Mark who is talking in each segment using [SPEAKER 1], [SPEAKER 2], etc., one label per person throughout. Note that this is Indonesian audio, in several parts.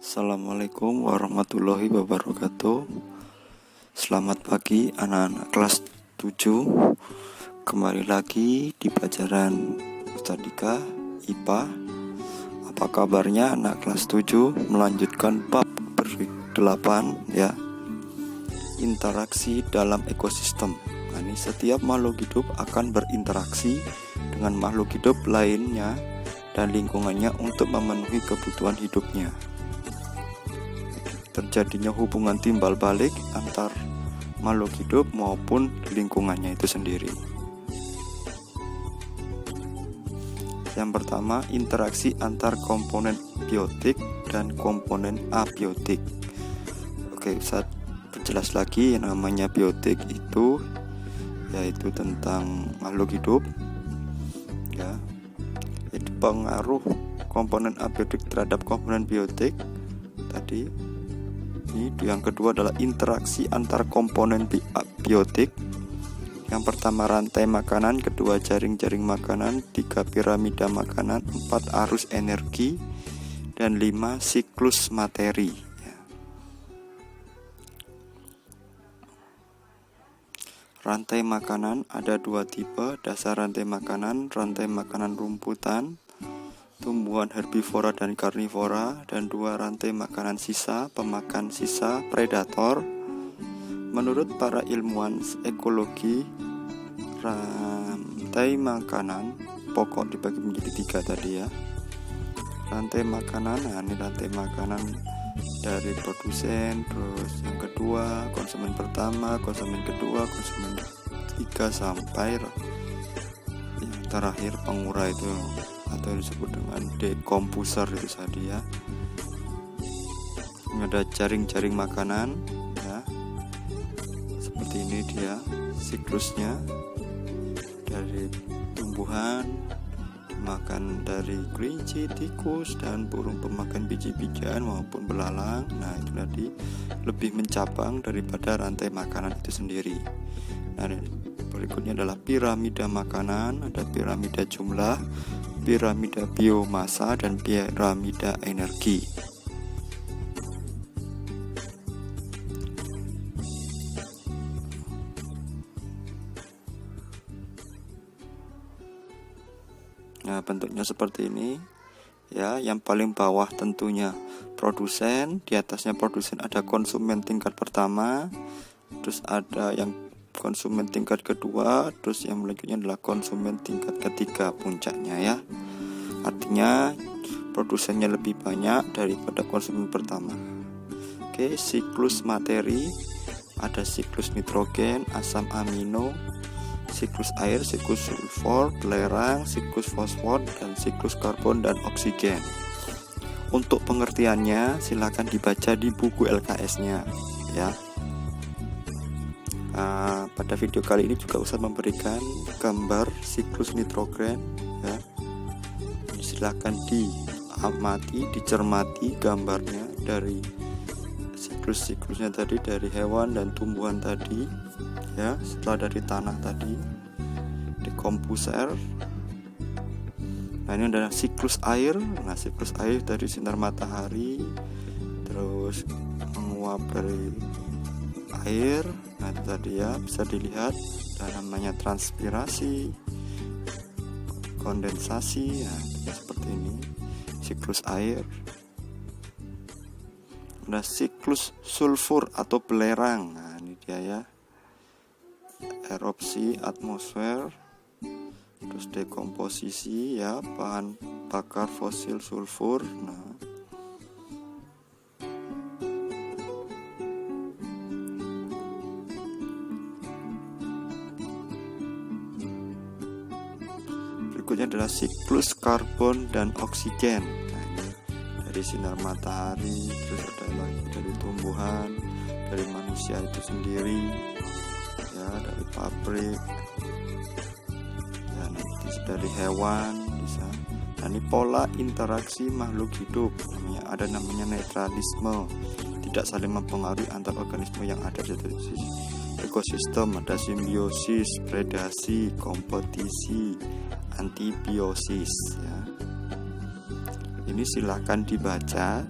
[SPEAKER 1] Assalamualaikum warahmatullahi wabarakatuh. Selamat pagi anak-anak kelas 7. Kembali lagi di pelajaran Ustadz Dika IPA. Apa kabarnya anak kelas 7? Melanjutkan bab ber-8 ya. Interaksi dalam ekosistem. Nah, ini setiap makhluk hidup akan berinteraksi dengan makhluk hidup lainnya dan lingkungannya untuk memenuhi kebutuhan hidupnya. Terjadinya hubungan timbal balik antar makhluk hidup maupun lingkungannya itu sendiri. Yang pertama, interaksi antar komponen biotik dan komponen abiotik. Oke, saya perjelas lagi. Yang namanya biotik itu yaitu tentang makhluk hidup ya. Itu pengaruh komponen abiotik terhadap komponen biotik tadi. Yang kedua adalah interaksi antar komponen biotik. Yang pertama rantai makanan, kedua jaring-jaring makanan, 3 piramida makanan, 4 arus energi, dan 5 siklus materi. Rantai makanan ada 2 tipe, dasar rantai makanan rumputan, tumbuhan herbivora dan karnivora, dan 2 rantai makanan sisa, pemakan sisa, predator. Menurut para ilmuwan ekologi, rantai makanan pokok dibagi menjadi 3 tadi ya. Rantai makanan, ini rantai makanan dari produsen, terus yang kedua konsumen pertama, konsumen kedua, konsumen ketiga, sampai yang terakhir pengurai itu atau disebut dengan dekomposer itu tadi ya. Ini ada jaring-jaring makanan ya. Seperti ini dia siklusnya. Dari tumbuhan makan dari kelinci, tikus, dan burung pemakan biji-bijian maupun belalang. Nah, itu tadi lebih mencabang daripada rantai makanan itu sendiri. Nah, berikutnya adalah piramida makanan. Ada piramida jumlah, piramida biomasa, dan piramida energi. Nah, bentuknya seperti ini ya. Yang paling bawah tentunya produsen, di atasnya produsen ada konsumen tingkat pertama, terus ada yang konsumen tingkat kedua, terus yang berikutnya adalah konsumen tingkat ketiga puncaknya ya. Artinya produsennya lebih banyak daripada konsumen pertama. Oke, siklus materi ada siklus nitrogen, asam amino, siklus air, siklus sulfur, belerang, siklus fosfor, dan siklus karbon dan oksigen. Untuk pengertiannya silakan dibaca di buku LKS-nya ya. Pada video kali ini juga Ustadz memberikan gambar siklus nitrogen ya. Silakan diamati, dicermati gambarnya dari siklus-siklusnya tadi, dari hewan dan tumbuhan tadi ya. Setelah dari tanah tadi, dekomposer. Nah, ini adalah siklus air. Nah, siklus air dari sinar matahari terus menguap dari air. Nah, itu tadi ya, bisa dilihat dan namanya transpirasi, kondensasi ya, seperti ini siklus air. Ada siklus sulfur atau belerang. Nah, ini dia ya, erupsi atmosfer, terus dekomposisi ya, bahan bakar fosil sulfur. Nah, berikutnya adalah siklus karbon dan oksigen. Nah, ini dari sinar matahari, terus ada lagi dari tumbuhan, dari manusia itu sendiri ya, dari pabrik ya, nanti dari hewan bisa. Nah, ini pola interaksi makhluk hidup namanya netralisme, tidak saling mempengaruhi antar organisme yang ada di ekosistem. Ada simbiosis, predasi, kompetisi, antibiosis ya. Ini silakan dibaca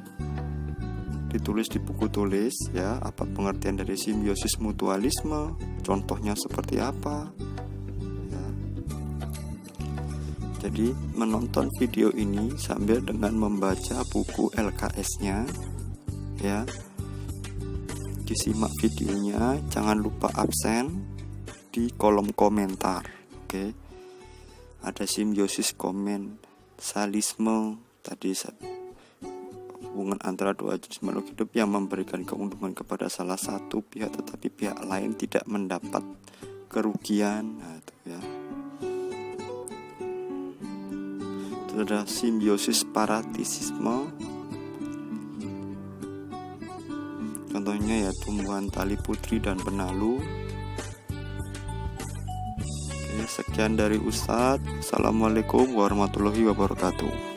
[SPEAKER 1] ditulis di buku tulis ya, apa pengertian dari simbiosis mutualisme, contohnya seperti apa ya. Jadi menonton video ini sambil dengan membaca buku LKS-nya ya, disimak videonya, jangan lupa absen di kolom komentar. Oke, ada simbiosis komensalisme tadi, hubungan antara dua jenis makhluk hidup yang memberikan keuntungan kepada salah satu pihak tetapi pihak lain tidak mendapat kerugian. Nah, itu ya. Itu ada simbiosis paratisisme. Contohnya ya tumbuhan tali putri dan benalu. Oke, sekian dari Ustadz. Assalamualaikum warahmatullahi wabarakatuh.